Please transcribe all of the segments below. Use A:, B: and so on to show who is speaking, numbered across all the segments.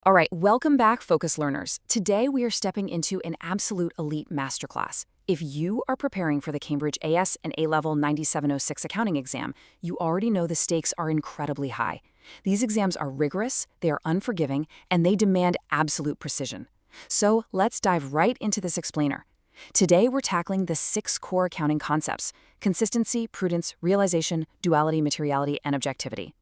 A: All right, welcome back, Focus Learners. Today we are stepping into an absolute elite masterclass. If you are preparing for the Cambridge AS and A-Level 9706 accounting exam, you already know the stakes are incredibly high. These exams are rigorous, they are unforgiving, and they demand absolute precision. So let's dive right into this explainer. Today we're tackling the 6 core accounting concepts: consistency, prudence, realization, duality, materiality, and objectivity.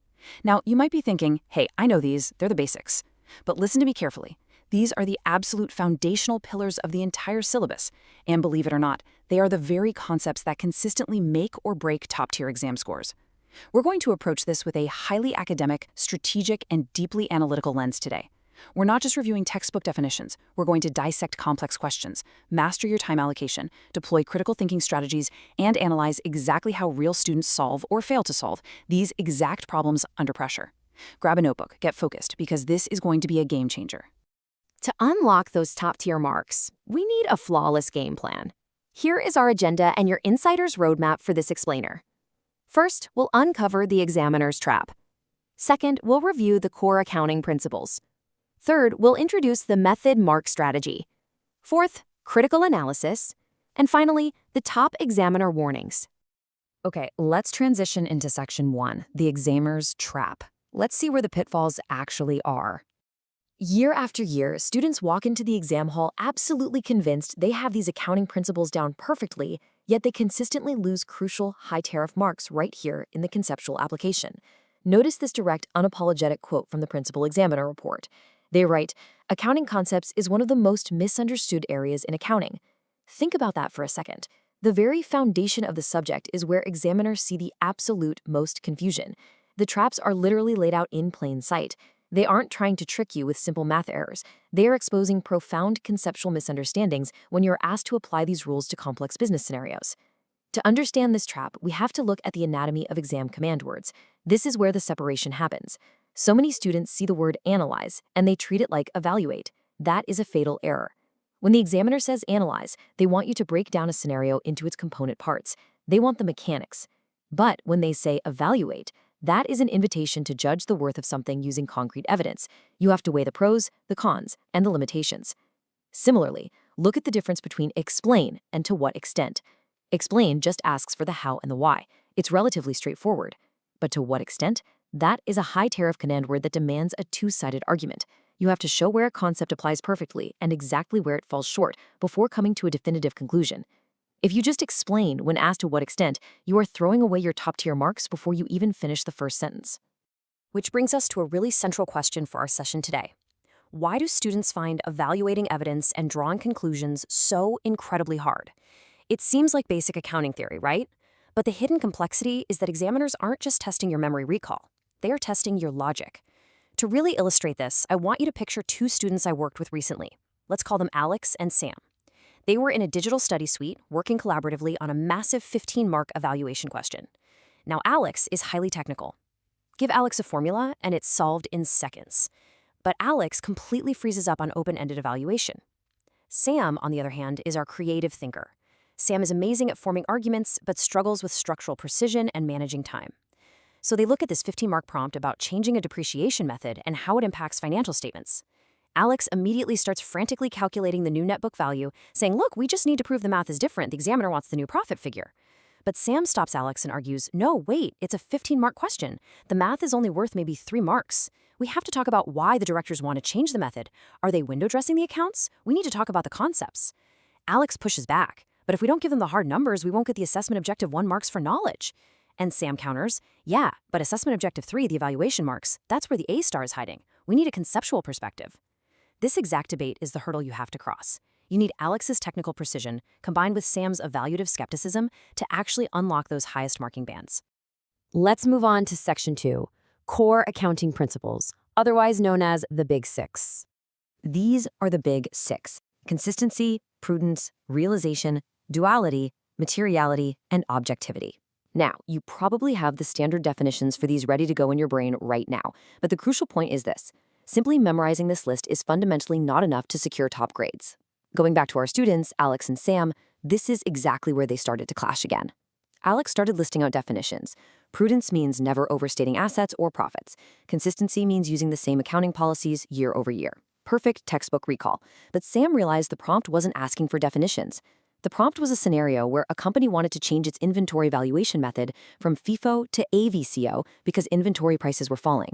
A: Now, you might be thinking, hey, I know these, they're the basics. But listen to me carefully. These are the absolute foundational pillars of the entire syllabus. And believe it or not, they are the very concepts that consistently make or break top-tier exam scores. We're going to approach this with a highly academic, strategic, and deeply analytical lens today. We're not just reviewing textbook definitions. We're going to dissect complex questions, master your time allocation, deploy critical thinking strategies, and analyze exactly how real students solve or fail to solve these exact problems under pressure. Grab a notebook, get focused, because this is going to be a game changer.
B: To unlock those top-tier marks, we need a flawless game plan. Here is our agenda and your insider's roadmap for this explainer. First, we'll uncover the examiner's trap. Second, we'll review the core accounting principles. Third, we'll introduce the method mark strategy. Fourth, critical analysis. And finally, the top examiner warnings.
A: Okay, let's transition into section 1, the examiner's trap. Let's see where the pitfalls actually are.
B: Year after year, students walk into the exam hall absolutely convinced they have these accounting principles down perfectly, yet they consistently lose crucial high-tariff marks right here in the conceptual application. Notice this direct, unapologetic quote from the Principal Examiner report. They write, "Accounting concepts is one of the most misunderstood areas in accounting." Think about that for a second. The very foundation of the subject is where examiners see the absolute most confusion. The traps are literally laid out in plain sight. They aren't trying to trick you with simple math errors. They are exposing profound conceptual misunderstandings when you're asked to apply these rules to complex business scenarios. To understand this trap, we have to look at the anatomy of exam command words. This is where the separation happens. So many students see the word analyze, and they treat it like evaluate. That is a fatal error. When the examiner says analyze, they want you to break down a scenario into its component parts. They want the mechanics. But when they say evaluate, that is an invitation to judge the worth of something using concrete evidence. You have to weigh the pros, the cons, and the limitations. Similarly, look at the difference between explain and to what extent. Explain just asks for the how and the why. It's relatively straightforward. But to what extent? That is a high-tariff command word that demands a two-sided argument. You have to show where a concept applies perfectly and exactly where it falls short before coming to a definitive conclusion. If you just explain when asked to what extent, you are throwing away your top-tier marks before you even finish the first sentence. Which brings us to a really central question for our session today. Why do students find evaluating evidence and drawing conclusions so incredibly hard? It seems like basic accounting theory, right? But the hidden complexity is that examiners aren't just testing your memory recall. They are testing your logic. To really illustrate this, I want you to picture 2 students I worked with recently. Let's call them Alex and Sam. They were in a digital study suite, working collaboratively on a massive 15-mark evaluation question. Now, Alex is highly technical. Give Alex a formula, and it's solved in seconds. But Alex completely freezes up on open-ended evaluation. Sam, on the other hand, is our creative thinker. Sam is amazing at forming arguments, but struggles with structural precision and managing time. So they look at this 15-mark prompt about changing a depreciation method and how it impacts financial statements. Alex immediately starts frantically calculating the new net book value, saying, look, we just need to prove the math is different. The examiner wants the new profit figure. But Sam stops Alex and argues, no, wait, it's a 15-mark question. The math is only worth maybe 3 marks. We have to talk about why the directors want to change the method. Are they window dressing the accounts? We need to talk about the concepts. Alex pushes back, but if we don't give them the hard numbers, we won't get the assessment objective 1 marks for knowledge. And Sam counters, yeah, but assessment objective 3, the evaluation marks, that's where the A star is hiding. We need a conceptual perspective. This exact debate is the hurdle you have to cross. You need Alex's technical precision combined with Sam's evaluative skepticism to actually unlock those highest marking bands.
A: Let's move on to section 2, core accounting principles, otherwise known as the Big 6. These are the Big 6: consistency, prudence, realization, duality, materiality, and objectivity. Now, you probably have the standard definitions for these ready to go in your brain right now, but the crucial point is this. Simply memorizing this list is fundamentally not enough to secure top grades. Going back to our students, Alex and Sam, this is exactly where they started to clash again. Alex started listing out definitions.
B: Prudence means never overstating assets or profits. Consistency means using the same accounting policies year over year. Perfect textbook recall. But Sam realized the prompt wasn't asking for definitions. The prompt was a scenario where a company wanted to change its inventory valuation method from FIFO to AVCO because inventory prices were falling.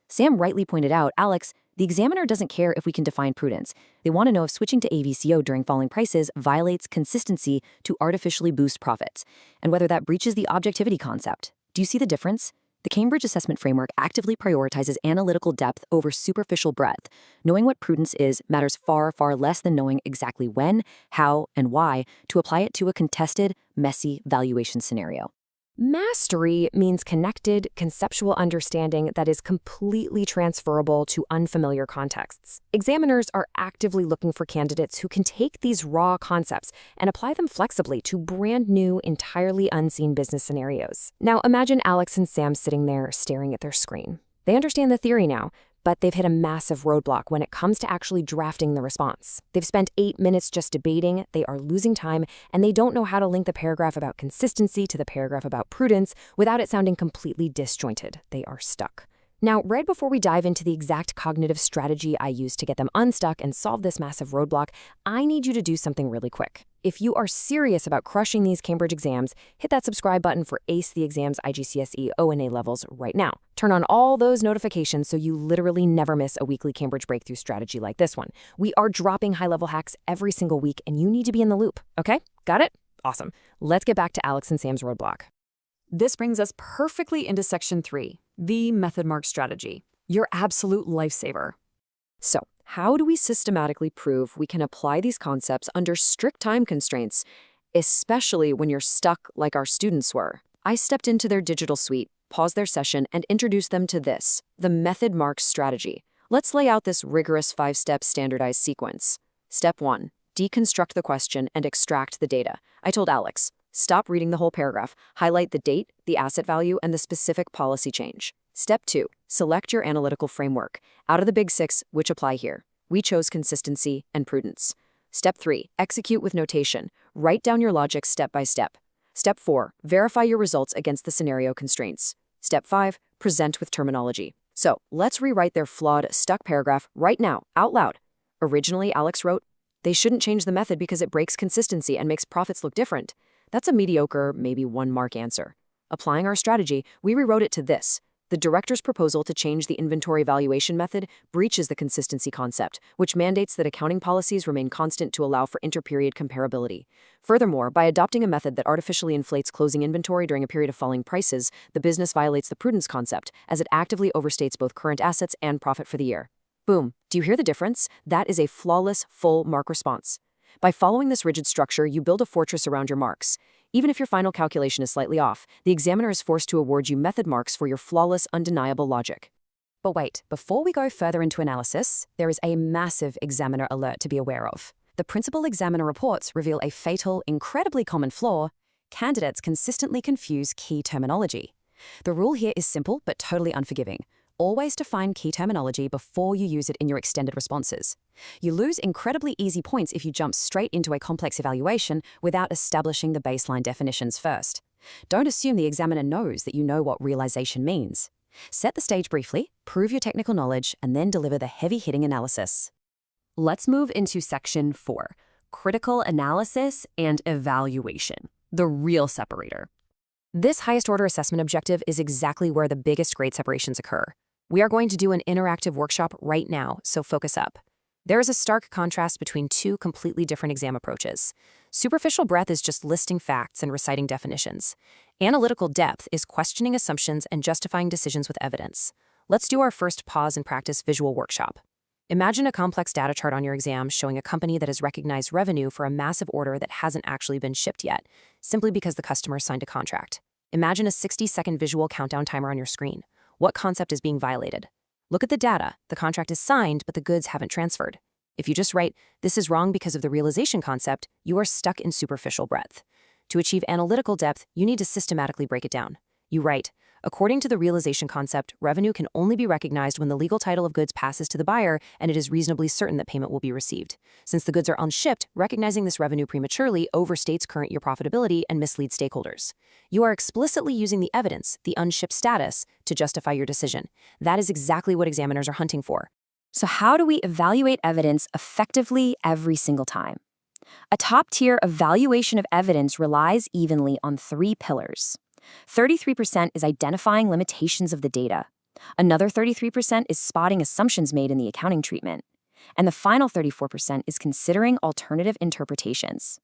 B: Sam rightly pointed out, Alex, the examiner doesn't care if we can define prudence. They want to know if switching to AVCO during falling prices violates consistency to artificially boost profits, and whether that breaches the objectivity concept. Do you see the difference? The Cambridge Assessment Framework actively prioritizes analytical depth over superficial breadth. Knowing what prudence is matters far, far less than knowing exactly when, how, and why to apply it to a contested, messy valuation scenario. Mastery means connected, conceptual understanding that is completely transferable to unfamiliar contexts. Examiners are actively looking for candidates who can take these raw concepts and apply them flexibly to brand new, entirely unseen business scenarios. Now, imagine Alex and Sam sitting there staring at their screen. They understand the theory now, but they've hit a massive roadblock when it comes to actually drafting the response. They've spent 8 minutes just debating, they are losing time, and they don't know how to link the paragraph about consistency to the paragraph about prudence without it sounding completely disjointed. They are stuck. Now, right before we dive into the exact cognitive strategy I used to get them unstuck and solve this massive roadblock, I need you to do something really quick. If you are serious about crushing these Cambridge exams, hit that subscribe button for Ace the Exam's IGCSE O and A levels right now. Turn on all those notifications so you literally never miss a weekly Cambridge breakthrough strategy like this one. We are dropping high-level hacks every single week, and you need to be in the loop, okay? Got it? Awesome. Let's get back to Alex and Sam's roadblock.
A: This brings us perfectly into Section 3, the method mark strategy, your absolute lifesaver.
B: So, how do we systematically prove we can apply these concepts under strict time constraints, especially when you're stuck like our students were? I stepped into their digital suite, paused their session, and introduced them to this, the method mark strategy. Let's lay out this rigorous 5-step standardized sequence. Step 1, deconstruct the question and extract the data. I told Alex, stop reading the whole paragraph, highlight the date, the asset value, and the specific policy change. Step 2, select your analytical framework. Out of the big 6, which apply here? We chose consistency and prudence. Step 3, execute with notation. Write down your logic step by step. Step 4, verify your results against the scenario constraints. Step 5, present with terminology. So, let's rewrite their flawed, stuck paragraph right now, out loud. Originally, Alex wrote, they shouldn't change the method because it breaks consistency and makes profits look different. That's a mediocre, maybe 1-mark answer. Applying our strategy, we rewrote it to this. The director's proposal to change the inventory valuation method breaches the consistency concept, which mandates that accounting policies remain constant to allow for interperiod comparability. Furthermore, by adopting a method that artificially inflates closing inventory during a period of falling prices, the business violates the prudence concept, as it actively overstates both current assets and profit for the year. Boom. Do you hear the difference? That is a flawless, full-mark response. By following this rigid structure, you build a fortress around your marks. Even if your final calculation is slightly off, the examiner is forced to award you method marks for your flawless, undeniable logic.
A: But wait, before we go further into analysis, there is a massive examiner alert to be aware of. The principal examiner reports reveal a fatal, incredibly common flaw: candidates consistently confuse key terminology. The rule here is simple but totally unforgiving. Always define key terminology before you use it in your extended responses. You lose incredibly easy points if you jump straight into a complex evaluation without establishing the baseline definitions first. Don't assume the examiner knows that you know what realization means. Set the stage briefly, prove your technical knowledge, and then deliver the heavy-hitting analysis. Let's move into Section 4, critical analysis and evaluation, the real separator. This highest-order assessment objective is exactly where the biggest grade separations occur. We are going to do an interactive workshop right now, so focus up. There is a stark contrast between two completely different exam approaches. Superficial breadth is just listing facts and reciting definitions. Analytical depth is questioning assumptions and justifying decisions with evidence. Let's do our first pause and practice visual workshop. Imagine a complex data chart on your exam showing a company that has recognized revenue for a massive order that hasn't actually been shipped yet, simply because the customer signed a contract. Imagine a 60-second visual countdown timer on your screen. What concept is being violated? Look at the data. The contract is signed, but the goods haven't transferred. If you just write, "This is wrong because of the realization concept," you are stuck in superficial breadth. To achieve analytical depth, you need to systematically break it down. You write, According to the realization concept, revenue can only be recognized when the legal title of goods passes to the buyer and it is reasonably certain that payment will be received. Since the goods are unshipped, recognizing this revenue prematurely overstates current year profitability and misleads stakeholders. You are explicitly using the evidence, the unshipped status, to justify your decision. That is exactly what examiners are hunting for.
B: So how do we evaluate evidence effectively every single time? A top-tier evaluation of evidence relies evenly on 3 pillars. 33% is identifying limitations of the data. Another 33% is spotting assumptions made in the accounting treatment. And the final 34% is considering alternative interpretations.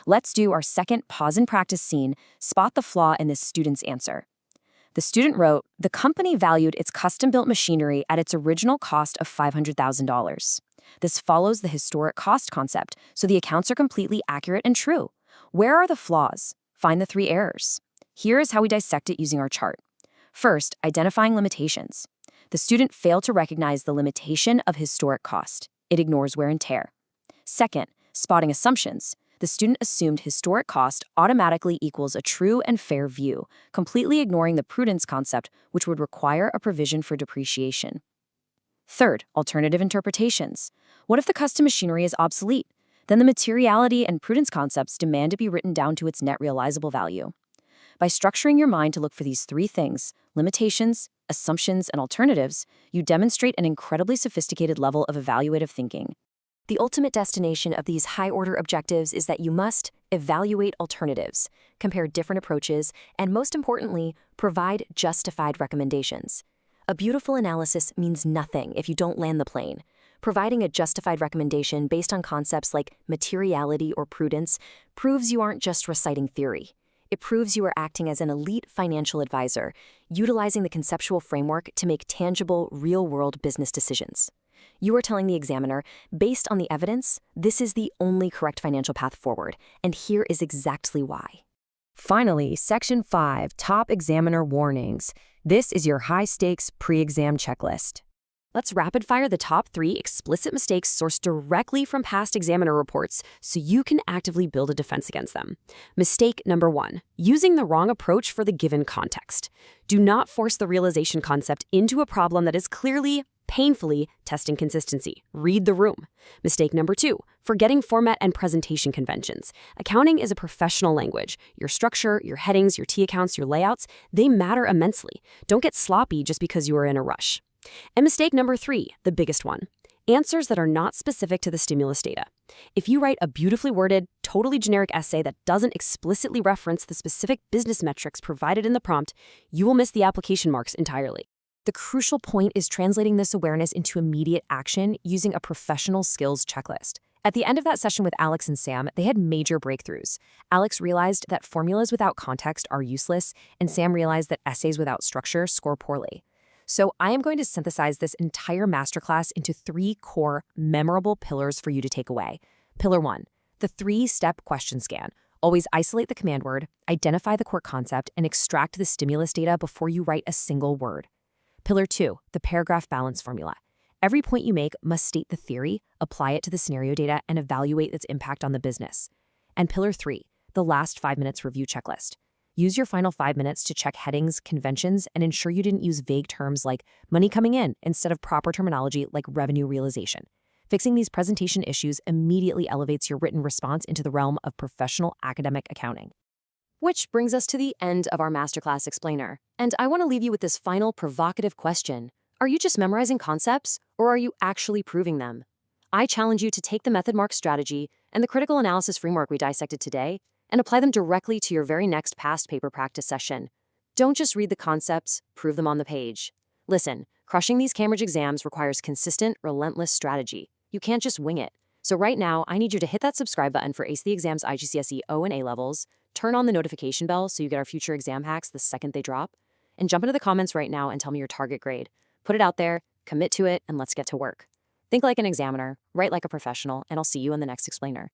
B: Let's do our second pause and practice scene, spot the flaw in this student's answer. The student wrote, "The company valued its custom-built machinery at its original cost of $500,000. This follows the historic cost concept, so the accounts are completely accurate and true. Where are the flaws? Find the 3 errors." Here is how we dissect it using our chart. First, identifying limitations. The student failed to recognize the limitation of historic cost. It ignores wear and tear. Second, spotting assumptions. The student assumed historic cost automatically equals a true and fair view, completely ignoring the prudence concept, which would require a provision for depreciation. Third, alternative interpretations. What if the custom machinery is obsolete? Then the materiality and prudence concepts demand to be written down to its net realizable value. By structuring your mind to look for these 3 things, limitations, assumptions, and alternatives, you demonstrate an incredibly sophisticated level of evaluative thinking. The ultimate destination of these high-order objectives is that you must evaluate alternatives, compare different approaches, and most importantly, provide justified recommendations. A beautiful analysis means nothing if you don't land the plane. Providing a justified recommendation based on concepts like materiality or prudence proves you aren't just reciting theory. It proves you are acting as an elite financial advisor, utilizing the conceptual framework to make tangible, real-world business decisions. You are telling the examiner, based on the evidence, this is the only correct financial path forward, and here is exactly why. Finally, Section 5, Top Examiner Warnings. This is your high-stakes pre-exam checklist. Let's rapid-fire the top 3 explicit mistakes sourced directly from past examiner reports so you can actively build a defense against them. Mistake number 1, using the wrong approach for the given context. Do not force the realization concept into a problem that is clearly, painfully testing consistency. Read the room. Mistake number 2, forgetting format and presentation conventions. Accounting is a professional language. Your structure, your headings, your T accounts, your layouts, they matter immensely. Don't get sloppy just because you are in a rush. And mistake number 3, the biggest one, answers that are not specific to the stimulus data. If you write a beautifully worded, totally generic essay that doesn't explicitly reference the specific business metrics provided in the prompt, you will miss the application marks entirely. The crucial point is translating this awareness into immediate action using a professional skills checklist. At the end of that session with Alex and Sam, they had major breakthroughs. Alex realized that formulas without context are useless, and Sam realized that essays without structure score poorly. So I am going to synthesize this entire masterclass into 3 core, memorable pillars for you to take away. Pillar 1, the 3-step question scan. Always isolate the command word, identify the core concept, and extract the stimulus data before you write a single word. Pillar 2, the paragraph balance formula. Every point you make must state the theory, apply it to the scenario data, and evaluate its impact on the business. And Pillar 3, the last 5 minutes review checklist. Use your final 5 minutes to check headings, conventions, and ensure you didn't use vague terms like money coming in instead of proper terminology like revenue realization. Fixing these presentation issues immediately elevates your written response into the realm of professional academic accounting. Which brings us to the end of our masterclass explainer. And I want to leave you with this final provocative question. Are you just memorizing concepts, or are you actually proving them? I challenge you to take the method mark strategy and the critical analysis framework we dissected today and apply them directly to your very next past paper practice session. Don't just read the concepts, prove them on the page. Listen, crushing these Cambridge exams requires consistent, relentless strategy. You can't just wing it. So right now, I need you to hit that subscribe button for Ace the Exam's IGCSE O and A levels, turn on the notification bell so you get our future exam hacks the second they drop, and jump into the comments right now and tell me your target grade. Put it out there, commit to it, and let's get to work. Think like an examiner, write like a professional, and I'll see you in the next explainer.